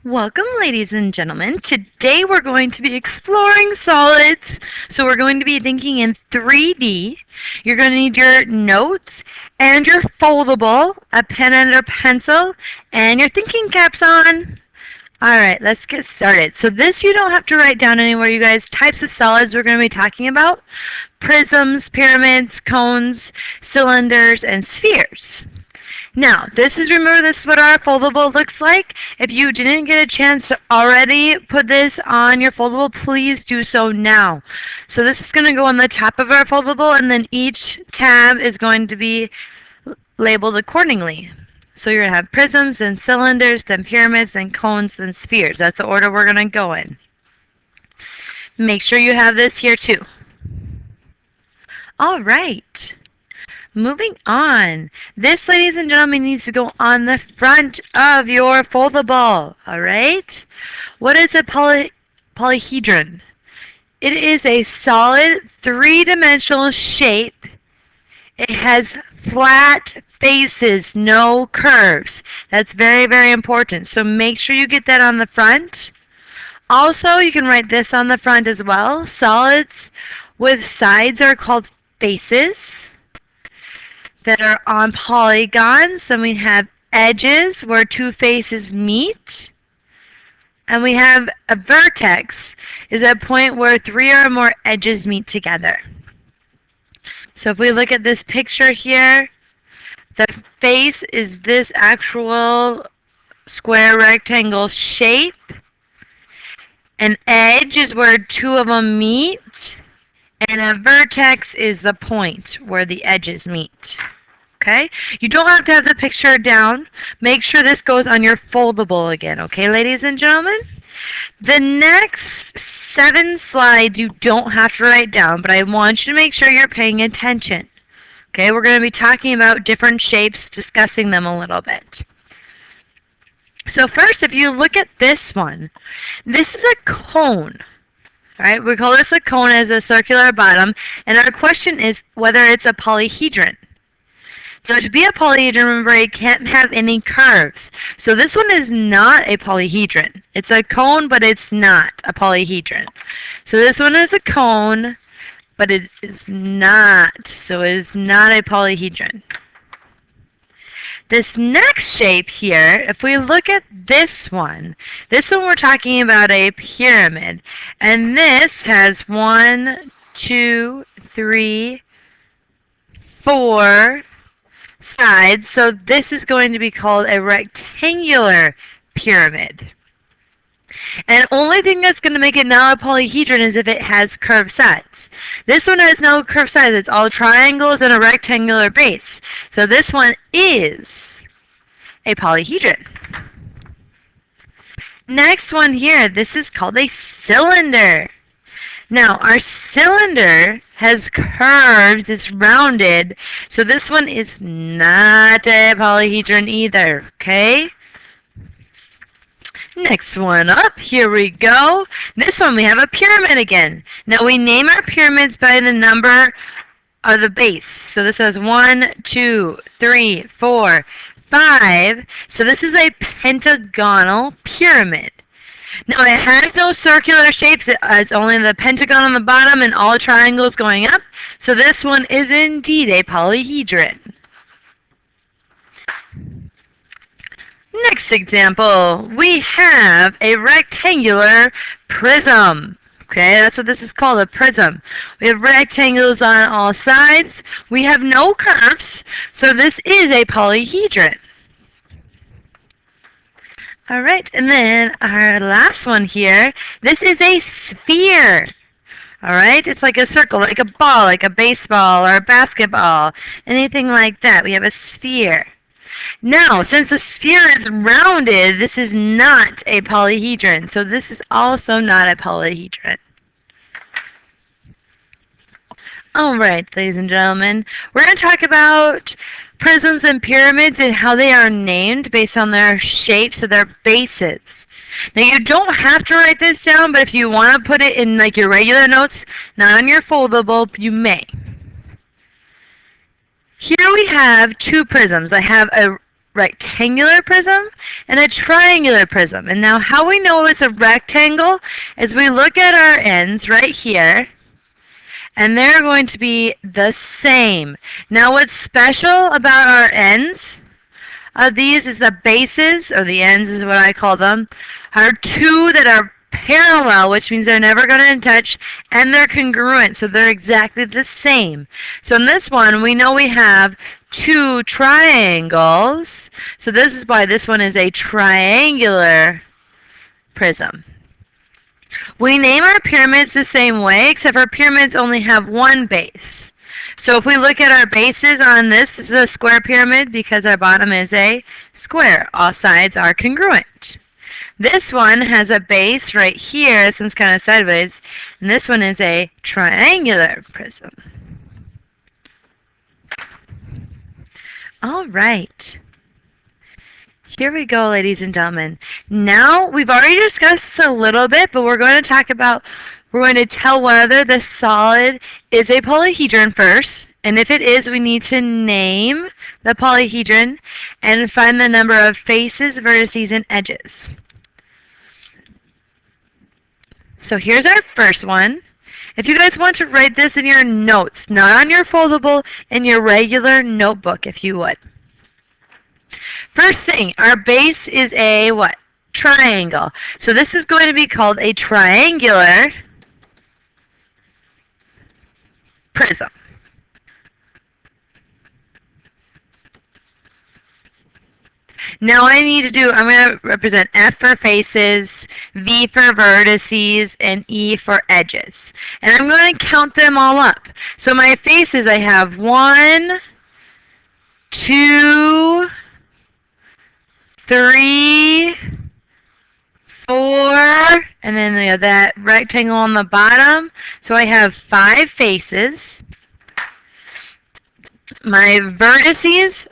Welcome, ladies and gentlemen. Today we're going to be exploring solids. So we're going to be thinking in 3D. You're going to need your notes and your foldable, a pen and a pencil, and your thinking caps on. Alright, let's get started. So this you don't have to write down anywhere, you guys. Types of solids we're going to be talking about. Prisms, pyramids, cones, cylinders, and spheres. Now, this is what our foldable looks like. If you didn't get a chance to already put this on your foldable, please do so now. So this is going to go on the top of our foldable, and then each tab is going to be labeled accordingly. So you're going to have prisms, then cylinders, then pyramids, then cones, then spheres. That's the order we're going to go in. Make sure you have this here too. All right. Moving on. This, ladies and gentlemen, needs to go on the front of your foldable. All right? What is a polyhedron? It is a solid three-dimensional shape. It has flat faces, no curves. That's very, very important. So make sure you get that on the front. Also, you can write this on the front as well. Solids with sides are called faces that are on polygons. Then we have edges where two faces meet. And we have a vertex is a point where three or more edges meet together. So if we look at this picture here, the face is this actual square rectangle shape. An edge is where two of them meet. And a vertex is the point where the edges meet. Okay? You don't have to have the picture down. Make sure this goes on your foldable again. Okay, ladies and gentlemen? The next 7 slides you don't have to write down, but I want you to make sure you're paying attention. Okay? We're going to be talking about different shapes, discussing them a little bit. So first, if you look at this one, this is a cone. Alright, we call this a cone as a circular bottom, and our question is whether it's a polyhedron. Now, to be a polyhedron, remember, it can't have any curves. So this one is not a polyhedron. It's a cone, but it's not a polyhedron. So this one is a cone, but it is not. So it is not a polyhedron. This next shape here, if we look at this one we're talking about a pyramid. And this has 1, 2, 3, 4 sides. So this is going to be called a rectangular pyramid. And the only thing that's going to make it not a polyhedron is if it has curved sides. This one has no curved sides. It's all triangles and a rectangular base. So this one is a polyhedron. Next one here, this is called a cylinder. Now, our cylinder has curves, it's rounded, so this one is not a polyhedron either, okay? Next one up, here we go. This one we have a pyramid again. Now we name our pyramids by the number of the base. So this has 1, 2, 3, 4, 5. So this is a pentagonal pyramid. Now it has no circular shapes. It's only the pentagon on the bottom and all triangles going up. So this one is indeed a polyhedron. Next example, we have a rectangular prism. Okay, that's what this is called, a prism. We have rectangles on all sides. We have no curves, so this is a polyhedron. All right, and then our last one here, this is a sphere. All right, it's like a circle, like a ball, like a baseball or a basketball, anything like that. We have a sphere. Now, since the sphere is rounded, this is not a polyhedron. So this is also not a polyhedron. All right, ladies and gentlemen, we're going to talk about prisms and pyramids and how they are named based on their shapes of their bases. Now, you don't have to write this down, but if you want to put it in like your regular notes, not on your foldable, you may. Here we have two prisms. I have a rectangular prism and a triangular prism. And now how we know it's a rectangle is we look at our ends right here, and they're going to be the same. Now what's special about our ends of these is the bases, or the ends is what I call them, are two that are parallel, which means they're never going to touch, and they're congruent, so they're exactly the same. So in this one, we know we have two triangles, so this is why this one is a triangular prism. We name our pyramids the same way, except our pyramids only have one base. So if we look at our bases on this is a square pyramid because our bottom is a square. All sides are congruent. This one has a base right here, this one's kind of sideways, and this one is a triangular prism. All right. Here we go, ladies and gentlemen. Now, we've already discussed this a little bit, but we're going to tell whether the solid is a polyhedron first, and if it is, we need to name the polyhedron and find the number of faces, vertices, and edges. So here's our first one. If you guys want to write this in your notes, not on your foldable, in your regular notebook, if you would. First thing, our base is a what? Triangle. So this is going to be called a triangular prism. Now I'm going to represent F for faces, V for vertices, and E for edges. And I'm going to count them all up. So my faces, I have 1, 2, 3, 4, and then we have that rectangle on the bottom. So I have 5 faces. My vertices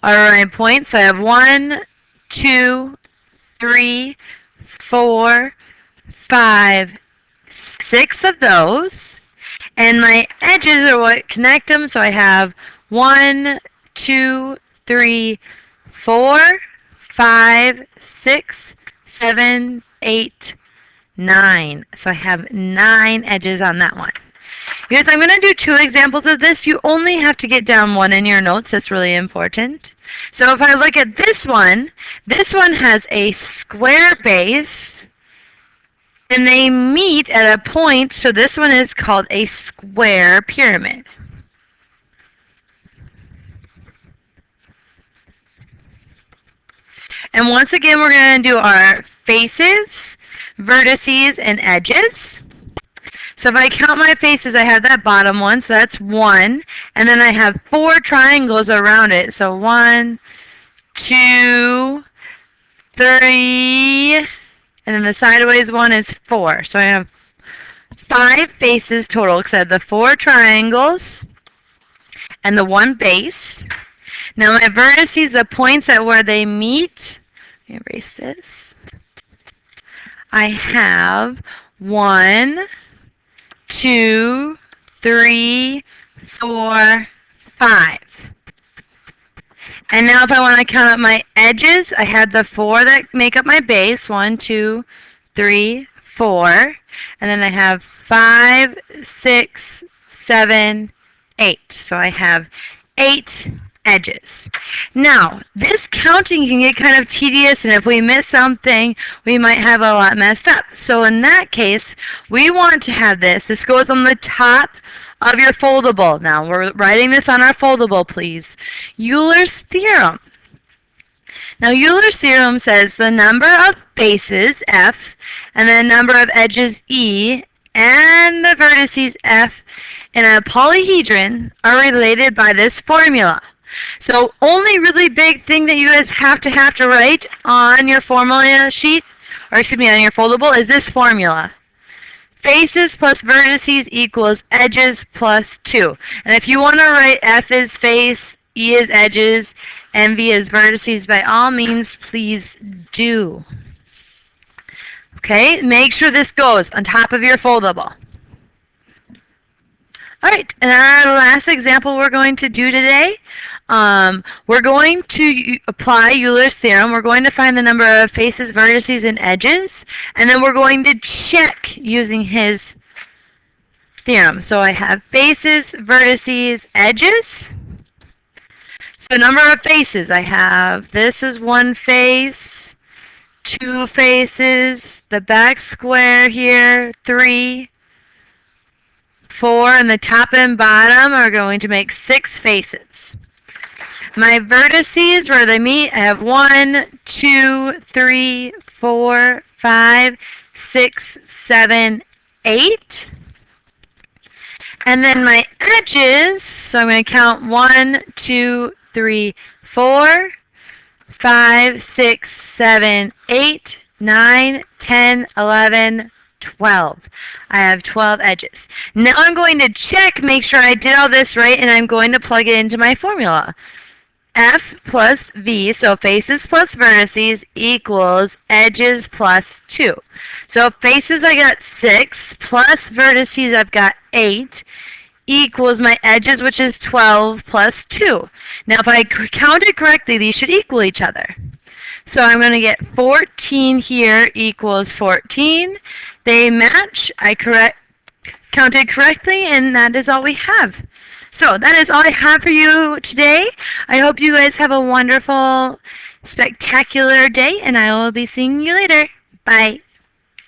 are my points. So I have 1, 2, 3, 4, 5, 6 of those. And my edges are what connect them. So I have 1, 2, 3, 4, 5, 6, 7, 8, 9. So I have 9 edges on that one. Because I'm going to do 2 examples of this, you only have to get down 1 in your notes. That's really important. So if I look at this one has a square base, and they meet at a point, so this one is called a square pyramid. And once again, we're going to do our faces, vertices, and edges. So if I count my faces, I have that bottom one, so that's 1. And then I have 4 triangles around it. So 1, 2, 3, and then the sideways one is 4. So I have 5 faces total, because I have the 4 triangles and the 1 base. Now my vertices, the points at where they meet, let me erase this. I have 1, 2, 3, 4, 5. And now if I want to count up my edges, I have the 4 that make up my base. 1, 2, 3, 4. And then I have 5, 6, 7, 8. So I have 8 edges. Now, this counting can get kind of tedious, and if we miss something, we might have a lot messed up. So in that case, we want to have this. This goes on the top of your foldable. Now, we're writing this on our foldable, please. Euler's theorem. Now, Euler's theorem says the number of bases, F, and the number of edges, E, and the vertices, F, in a polyhedron are related by this formula. So only really big thing that you guys have to write on your formula sheet, or excuse me, on your foldable, is this formula. Faces plus vertices equals edges plus 2. And if you want to write F is face, E is edges, and V is vertices, by all means, please do. Okay, make sure this goes on top of your foldable. Alright, and our last example we're going to do today We're going to apply Euler's theorem. We're going to find the number of faces, vertices, and edges, and then we're going to check using his theorem. So I have faces, vertices, edges. So number of faces, I have, this is one face, two faces, the back square here, 3, 4, and the top and bottom are going to make 6 faces. My vertices, where they meet, I have 1, 2, 3, 4, 5, 6, 7, 8. And then my edges, so I'm going to count 1, 2, 3, 4, 5, 6, 7, 8, 9, 10, 11, 12. I have 12 edges. Now I'm going to check, make sure I did all this right, and I'm going to plug it into my formula. F plus V, so faces plus vertices, equals edges plus 2. So faces I got 6, plus vertices I've got 8, equals my edges, which is 12 plus 2. Now if I counted correctly, these should equal each other. So I'm going to get 14 here equals 14. They match. I counted correctly, and that is all we have. So that is all I have for you today. I hope you guys have a wonderful, spectacular day, and I will be seeing you later. Bye.